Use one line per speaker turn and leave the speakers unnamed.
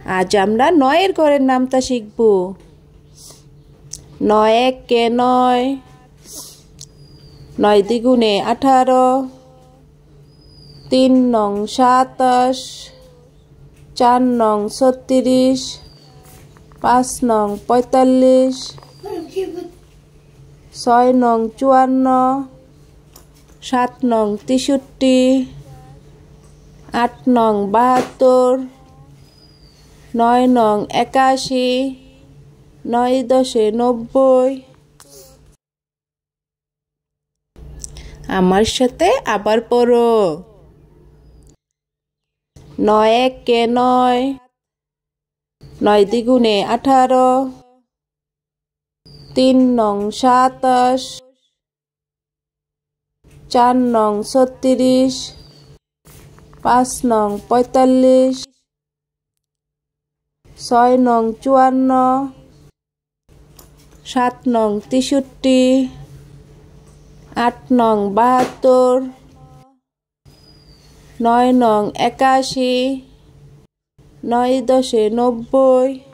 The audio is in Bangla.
আজ আমরা ৯ ঘরের নামতা শিখব। ৯ একে ৯, ৯ দ্বিগুণে ১৮, ৩ নং ২৭, ৪ নং ৩৬, ৫ নং ৪৫, ৬ নং ৫৪, ৭ নং ৬৩, ৮ নং ৭২, ৯ নং ৮১, ৯ দশে ৯০। আমার সাথে আবার পড়ো। ৯ একে ৯, ৯ দ্বিগুণে ১৮, ৩ নং ২৭, ৪ নং ৩৬, ৫ নং ৪৫, ৬ নং ৫৪, ৭ নং ৬৩, ৮ নং ৭২, ৯ নং ৮১, ৯ দশে ৯০।